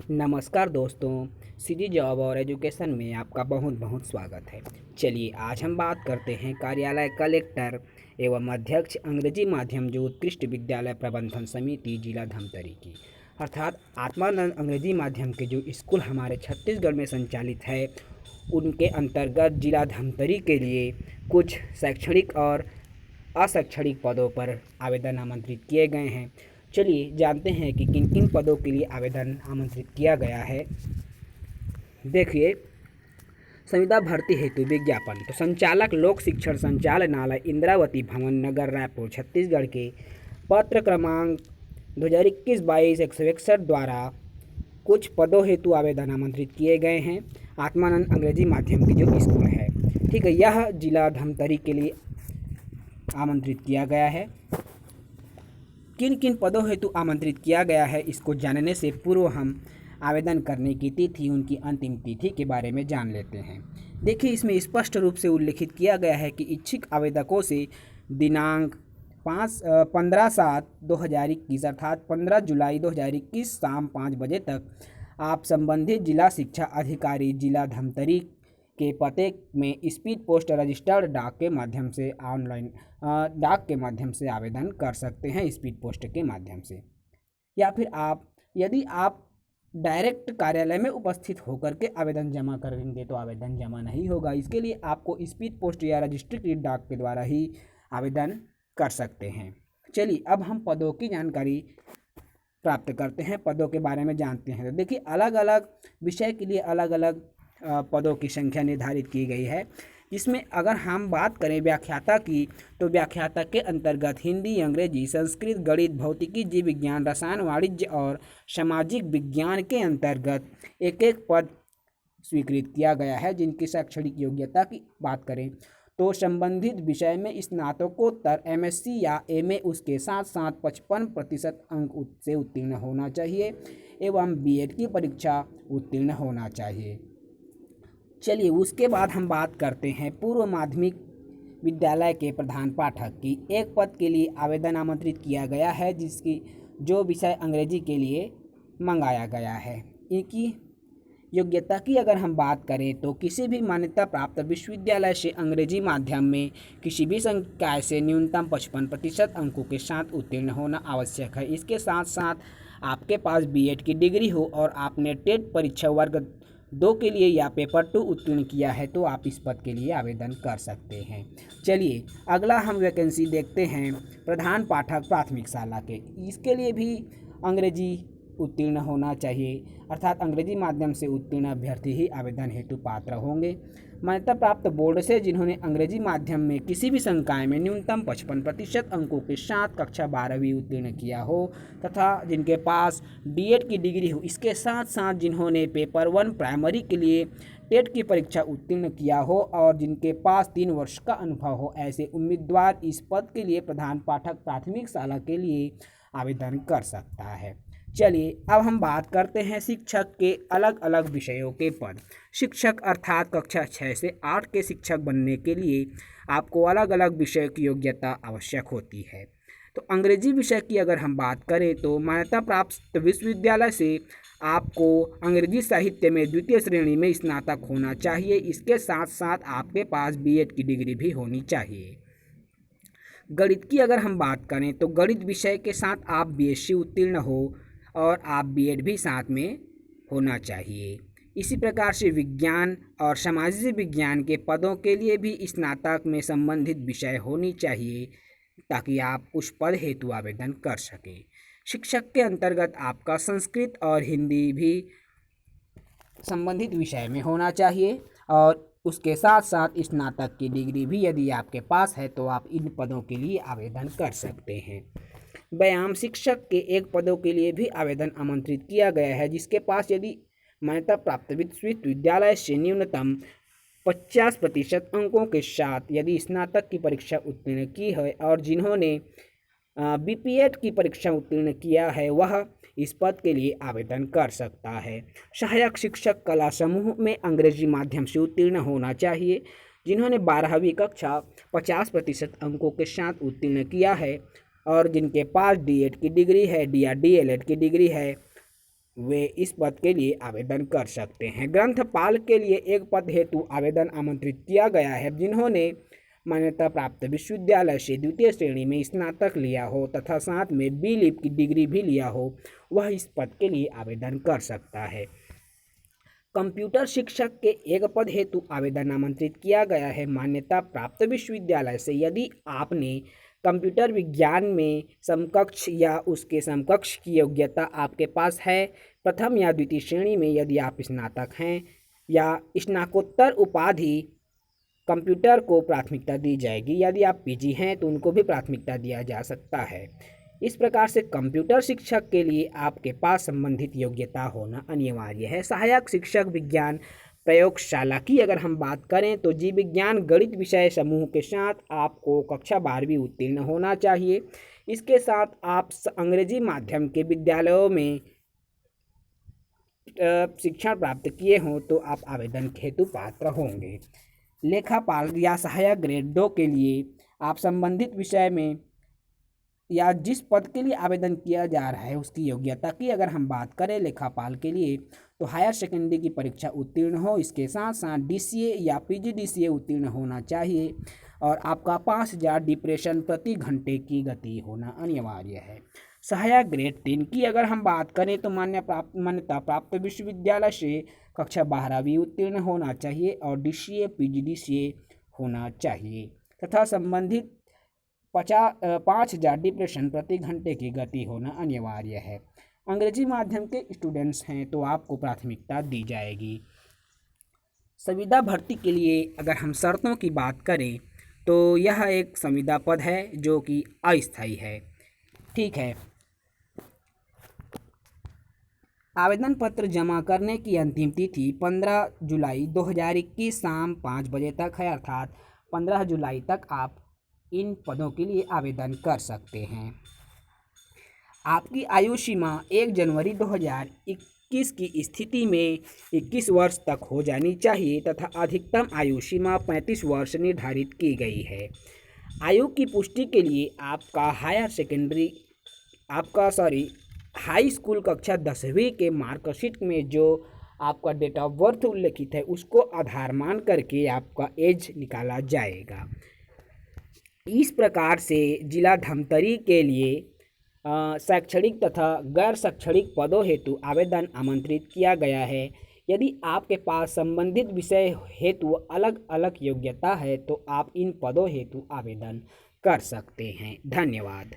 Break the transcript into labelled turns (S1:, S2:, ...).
S1: नमस्कार दोस्तों, CG job और एजुकेशन में आपका बहुत बहुत स्वागत है। चलिए आज हम बात करते हैं कार्यालय कलेक्टर एवं अध्यक्ष अंग्रेजी माध्यम जो उत्कृष्ट विद्यालय प्रबंधन समिति जिला धमतरी की, अर्थात आत्मानंद अंग्रेजी माध्यम के जो स्कूल हमारे छत्तीसगढ़ में संचालित है उनके अंतर्गत जिला धमतरी के लिए कुछ शैक्षणिक और अशैक्षणिक पदों पर आवेदन आमंत्रित किए गए हैं। चलिए जानते हैं कि किन किन पदों के लिए आवेदन आमंत्रित किया गया है। देखिए, संविदा भर्ती हेतु विज्ञापन तो संचालक लोक शिक्षण संचालनालय इंद्रावती भवन नगर रायपुर छत्तीसगढ़ के पत्र क्रमांक 2021-22-161 द्वारा कुछ पदों हेतु आवेदन आमंत्रित किए गए हैं। आत्मानंद अंग्रेजी माध्यम की जो स्कूल है, ठीक है, यह जिला धमतरी के लिए आमंत्रित किया गया है। किन किन पदों हेतु आमंत्रित किया गया है, इसको जानने से पूर्व हम आवेदन करने की तिथि, उनकी अंतिम तिथि के बारे में जान लेते हैं। देखिए, इसमें स्पष्ट रूप से उल्लिखित किया गया है कि इच्छुक आवेदकों से दिनांक 15/7/2021 अर्थात 15 जुलाई 2021 शाम 5 बजे तक आप संबंधित जिला शिक्षा अधिकारी जिला धमतरी के पते में स्पीड पोस्ट रजिस्टर्ड डाक के माध्यम से ऑनलाइन डाक के माध्यम से आवेदन कर सकते हैं, स्पीड पोस्ट के माध्यम से। या फिर यदि आप डायरेक्ट कार्यालय में उपस्थित होकर के आवेदन जमा करेंगे तो आवेदन जमा नहीं होगा। इसके लिए आपको स्पीड पोस्ट या रजिस्ट्रेड डाक के द्वारा ही आवेदन कर सकते हैं। चलिए अब हम पदों की जानकारी प्राप्त करते हैं, पदों के बारे में जानते हैं। तो देखिए, अलग अलग विषय के लिए अलग अलग पदों की संख्या निर्धारित की गई है, जिसमें अगर हम बात करें व्याख्याता की तो व्याख्याता के अंतर्गत हिंदी, अंग्रेजी, संस्कृत, गणित, भौतिकी, जीव विज्ञान, रसायन, वाणिज्य और सामाजिक विज्ञान के अंतर्गत एक एक पद स्वीकृत किया गया है। जिनकी शैक्षणिक योग्यता की बात करें तो संबंधित विषय में स्नातकोत्तर एमएससी या एमए, उसके साथ साथ 55% अंक से उत्तीर्ण होना चाहिए एवं बीएड की परीक्षा उत्तीर्ण होना चाहिए। चलिए उसके बाद हम बात करते हैं पूर्व माध्यमिक विद्यालय के प्रधान पाठक की। एक पद के लिए आवेदन आमंत्रित किया गया है, जिसकी जो विषय अंग्रेजी के लिए मंगाया गया है। इनकी योग्यता की अगर हम बात करें तो किसी भी मान्यता प्राप्त विश्वविद्यालय से अंग्रेजी माध्यम में किसी भी संकाय से न्यूनतम 55% अंकों के साथ उत्तीर्ण होना आवश्यक है। इसके साथ साथ आपके पास बीएड की डिग्री हो और आपने टेट परीक्षा वर्ग 2 के लिए या पेपर 2 उत्तीर्ण किया है तो आप इस पद के लिए आवेदन कर सकते हैं। चलिए अगला हम वैकेंसी देखते हैं प्रधान पाठक प्राथमिक शाला के। इसके लिए भी अंग्रेजी उत्तीर्ण होना चाहिए, अर्थात अंग्रेजी माध्यम से उत्तीर्ण अभ्यर्थी ही आवेदन हेतु पात्र होंगे। मान्यता प्राप्त बोर्ड से जिन्होंने अंग्रेजी माध्यम में किसी भी संकाय में न्यूनतम 55% अंकों के साथ कक्षा 12वीं उत्तीर्ण किया हो तथा जिनके पास डीएड की डिग्री हो। इसके साथ साथ जिन्होंने पेपर 1 प्राइमरी के लिए टेट की परीक्षा उत्तीर्ण किया हो और जिनके पास 3 वर्ष का अनुभव हो, ऐसे उम्मीदवार इस पद के लिए प्रधान पाठक प्राथमिक शाला के लिए आवेदन कर सकता है। चलिए अब हम बात करते हैं शिक्षक के अलग अलग विषयों के पद। शिक्षक अर्थात कक्षा 6 से 8 के शिक्षक बनने के लिए आपको अलग अलग विषय की योग्यता आवश्यक होती है। तो अंग्रेजी विषय की अगर हम बात करें तो मान्यता प्राप्त विश्वविद्यालय से आपको अंग्रेजी साहित्य में द्वितीय श्रेणी में स्नातक होना चाहिए। इसके साथ साथ आपके पास बीएड की डिग्री भी होनी चाहिए। गणित की अगर हम बात करें तो गणित विषय के साथ आप बीएससी उत्तीर्ण हो और आप बीएड भी साथ में होना चाहिए। इसी प्रकार से विज्ञान और सामाजिक विज्ञान के पदों के लिए भी स्नातक में संबंधित विषय होनी चाहिए ताकि आप उस पद हेतु आवेदन कर सकें। शिक्षक के अंतर्गत आपका संस्कृत और हिंदी भी संबंधित विषय में होना चाहिए और उसके साथ साथ स्नातक की डिग्री भी यदि आपके पास है तो आप इन पदों के लिए आवेदन कर सकते हैं। व्यायाम शिक्षक के एक पदों के लिए भी आवेदन आमंत्रित किया गया है, जिसके पास यदि मान्यता प्राप्त विश्वविद्यालय से न्यूनतम 50% अंकों के साथ यदि स्नातक की परीक्षा उत्तीर्ण की है और जिन्होंने बीपीएड की परीक्षा उत्तीर्ण किया है वह इस पद के लिए आवेदन कर सकता है। सहायक शिक्षक कला समूह में अंग्रेजी माध्यम से उत्तीर्ण होना चाहिए। जिन्होंने 12वीं कक्षा 50% अंकों के साथ उत्तीर्ण किया है और जिनके पास डीएड की डिग्री है या डीएलएड की डिग्री है वे इस पद के लिए आवेदन कर सकते हैं। ग्रंथपाल के लिए एक पद हेतु आवेदन आमंत्रित किया गया है जिन्होंने मान्यता प्राप्त विश्वविद्यालय से द्वितीय श्रेणी में स्नातक लिया हो तथा साथ में B.Litt की डिग्री भी लिया हो, वह इस पद के लिए आवेदन कर सकता है। कंप्यूटर शिक्षक के एक पद हेतु आवेदन आमंत्रित किया गया है मान्यता प्राप्त विश्वविद्यालय से। यदि आपने कंप्यूटर विज्ञान में समकक्ष या उसके समकक्ष की योग्यता आपके पास है, प्रथम या द्वितीय श्रेणी में यदि आप स्नातक हैं या स्नातकोत्तर उपाधि, कंप्यूटर को प्राथमिकता दी जाएगी। यदि आप PG हैं तो उनको भी प्राथमिकता दिया जा सकता है। इस प्रकार से कंप्यूटर शिक्षक के लिए आपके पास संबंधित योग्यता होना अनिवार्य है। सहायक शिक्षक विज्ञान प्रयोगशाला की अगर हम बात करें तो जीव विज्ञान गणित विषय समूह के साथ आपको कक्षा 12वीं उत्तीर्ण होना चाहिए। इसके साथ आप अंग्रेजी माध्यम के विद्यालयों में शिक्षण प्राप्त किए हों तो आप आवेदन हेतु पात्र होंगे। लेखापाल या सहायक ग्रेड 2 के लिए आप संबंधित विषय में या जिस पद के लिए आवेदन किया जा रहा है उसकी योग्यता की अगर हम बात करें लेखापाल के लिए तो हायर सेकेंडरी की परीक्षा उत्तीर्ण हो, इसके साथ साथ DCA या PGDCA उत्तीर्ण होना चाहिए और आपका 5000 डिप्रेशन प्रति घंटे की गति होना अनिवार्य है। सहायक ग्रेड 3 की अगर हम बात करें तो मान्यता प्राप्त विश्वविद्यालय से कक्षा 12वीं उत्तीर्ण होना चाहिए और DCA PGDCA होना चाहिए तथा संबंधित 5000 डिप्रेशन प्रति घंटे की गति होना अनिवार्य है। अंग्रेजी माध्यम के स्टूडेंट्स हैं तो आपको प्राथमिकता दी जाएगी। संविदा भर्ती के लिए अगर हम शर्तों की बात करें तो यह एक संविदा पद है जो कि अस्थायी है। ठीक है, आवेदन पत्र जमा करने की अंतिम तिथि 15 जुलाई 2021 शाम 5 बजे तक है, अर्थात 15 जुलाई तक आप इन पदों के लिए आवेदन कर सकते हैं। आपकी आयु सीमा 1 जनवरी 2021 की स्थिति में 21 वर्ष तक हो जानी चाहिए तथा अधिकतम आयु सीमा 35 वर्ष निर्धारित की गई है। आयु की पुष्टि के लिए आपका हाई स्कूल कक्षा 10वीं के मार्कशीट में जो आपका डेट ऑफ बर्थ उल्लेखित है उसको आधार मान करके आपका एज निकाला जाएगा। इस प्रकार से जिला धमतरी के लिए शैक्षणिक तथा गैर शैक्षणिक पदों हेतु आवेदन आमंत्रित किया गया है। यदि आपके पास संबंधित विषय हेतु अलग अलग योग्यता है तो आप इन पदों हेतु आवेदन कर सकते हैं। धन्यवाद।